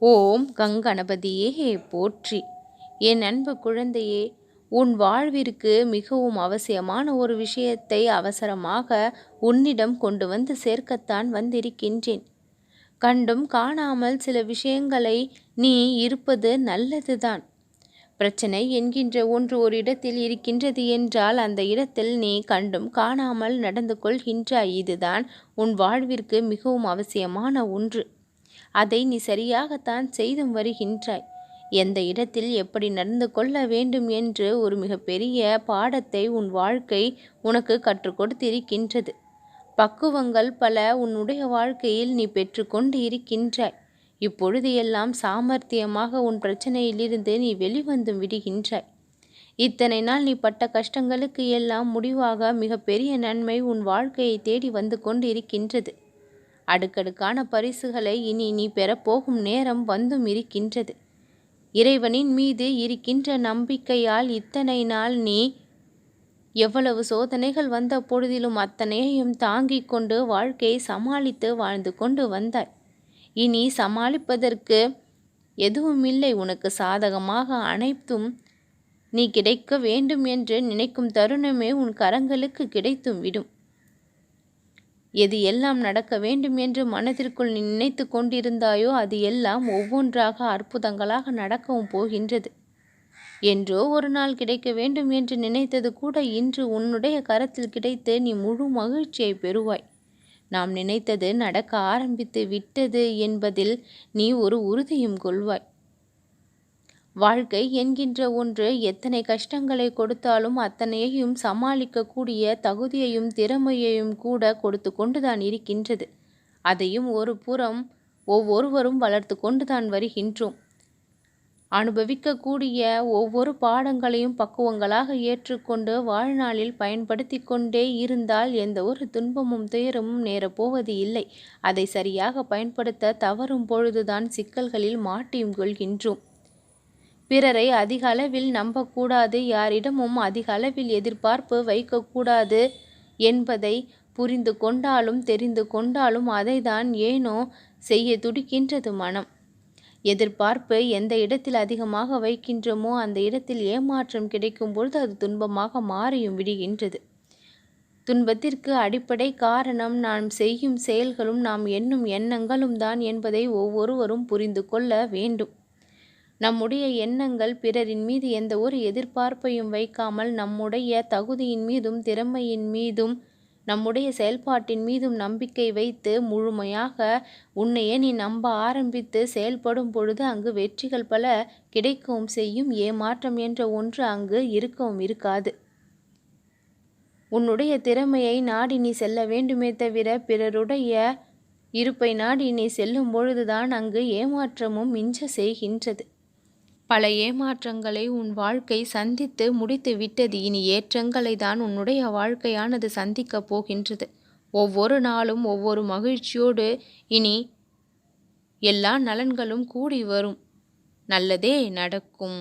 ஓம் கங்கணபதியே போற்றி. என் அன்பு குழந்தையே, உன் வாழ்விற்கு மிகவும் அவசியமான ஒரு விஷயத்தை அவசரமாக உன்னிடம் கொண்டு வந்து சேர்க்கத்தான் வந்திருக்கின்றேன். கண்டும் காணாமல் சில விஷயங்களை நீ இருப்பது நல்லதுதான். பிரச்சனை என்கின்ற ஒன்று ஒரு இடத்தில் இருக்கின்றது என்றால் அந்த இடத்தில் நீ கண்டும் காணாமல் நடந்து கொள்கின்றாய். இதுதான் உன் வாழ்விற்கு மிகவும் அவசியமான ஒன்று. அதை நீ சரியாகத்தான் செய்தும் வருகின்றாய். எந்த இடத்தில் எப்படி நடந்து கொள்ள வேண்டும் என்று ஒரு மிகப்பெரிய பாடத்தை உன் வாழ்க்கை உனக்கு கற்றுக் கொடுத்திருக்கின்றது. பக்குவங்கள் பல உன்னுடைய வாழ்க்கையில் நீ பெற்றுக்கொண்டு இருக்கின்றாய். இப்பொழுது எல்லாம் சாமர்த்தியமாக உன் பிரச்சனையிலிருந்து நீ வெளிவந்து விடுகின்றாய். இத்தனை நாள் நீ பட்ட கஷ்டங்களுக்கு எல்லாம் முடிவாக மிகப்பெரிய நன்மை உன் வாழ்க்கையை தேடி வந்து கொண்டு இருக்கின்றது. அடுக்கடுக்கான பரிசுகளை இனி நீ பெறப்போகும் நேரம் வந்தும் இருக்கின்றது. இறைவனின் மீது இருக்கின்ற நம்பிக்கையால் இத்தனை நாள் நீ எவ்வளவு சோதனைகள் வந்த பொழுதிலும் அத்தனையையும் தாங்கிக் கொண்டு வாழ்க்கையை சமாளித்து வாழ்ந்து கொண்டு வந்தாய். இனி சமாளிப்பதற்கு எதுவும் இல்லை. உனக்கு சாதகமாக அனைத்தும் நீ கிடைக்க வேண்டும் என்று நினைக்கும் தருணமே உன் கரங்களுக்கு கிடைத்தும் விடும். எது எல்லாம் நடக்க வேண்டும் என்று மனதிற்குள் நீ நினைத்து கொண்டிருந்தாயோ அது எல்லாம் ஒவ்வொன்றாக அற்புதங்களாக நடக்கவும் போகின்றது. என்றோ ஒரு நாள் கிடைக்க வேண்டும் என்று நினைத்தது கூட இன்று உன்னுடைய கரத்தில் கிடைத்து நீ முழு மகிழ்ச்சியை பெறுவாய். நாம் நினைத்தது நடக்க ஆரம்பித்து விட்டது என்பதில் நீ ஒரு உறுதியும் கொள்வாய். வாழ்க்கை என்கின்ற ஒன்று எத்தனை கஷ்டங்களை கொடுத்தாலும் அத்தனையையும் சமாளிக்கக்கூடிய தகுதியையும் திறமையையும் கூட கொடுத்து கொண்டுதான் இருக்கின்றது. அதையும் ஒரு புறம் ஒவ்வொருவரும் வளர்த்து கொண்டுதான் வருகின்றோம். அனுபவிக்கக்கூடிய ஒவ்வொரு பாடங்களையும் பக்குவங்களாக ஏற்றுக்கொண்டு வாழ்நாளில் பயன்படுத்தி கொண்டே இருந்தால் எந்த ஒரு துன்பமும் துயரமும் நேரப்போவது இல்லை. அதை சரியாக பயன்படுத்த தவறும் பொழுதுதான் சிக்கல்களில் மாட்டியும் கொள்கின்றோம். பிறரை அதிக அளவில் நம்பக்கூடாது, யாரிடமும் அதிக அளவில் எதிர்பார்ப்பு வைக்கக்கூடாது என்பதை புரிந்து கொண்டாலும் தெரிந்து கொண்டாலும் அதை தான் ஏனோ செய்ய துடிக்கின்றது மனம். எதிர்பார்ப்பு எந்த இடத்தில் அதிகமாக வைக்கின்றோமோ அந்த இடத்தில் ஏமாற்றம் கிடைக்கும் பொழுது அது துன்பமாக மாறியும் விடுகின்றது. துன்பத்திற்கு அடிப்படை காரணம் நாம் செய்யும் செயல்களும் நாம் எண்ணும் எண்ணங்களும் தான் என்பதை ஒவ்வொருவரும் புரிந்து கொள்ள வேண்டும். நம்முடைய எண்ணங்கள் பிறரின் மீது எந்த ஒரு எதிர்பார்ப்பையும் வைக்காமல் நம்முடைய தகுதியின் மீதும் திறமையின் மீதும் நம்முடைய செயல்பாட்டின் மீதும் நம்பிக்கை வைத்து முழுமையாக உன்னையே நீ நம்ப ஆரம்பித்து செயல்படும் பொழுது அங்கு வெற்றிகள் பல கிடைக்கவும் செய்யும். ஏமாற்றம் என்ற ஒன்று அங்கு இருக்கவும் இருக்காது. உன்னுடைய திறமையை நாடி நீ செல்ல வேண்டுமே தவிர பிறருடைய இருப்பை நாடி நீ செல்லும் பொழுதுதான் அங்கு ஏமாற்றமும் மிஞ்ச செய்கின்றது. பல ஏமாற்றங்களை உன் வாழ்க்கை சந்தித்து முடித்து விட்டது. இனி ஏற்றங்களை தான் உன்னுடைய வாழ்க்கையானது சந்திக்கப் போகின்றது. ஒவ்வொரு நாளும் ஒவ்வொரு மகிழ்ச்சியோடு இனி எல்லா நலன்களும் கூடி வரும். நல்லதே நடக்கும்.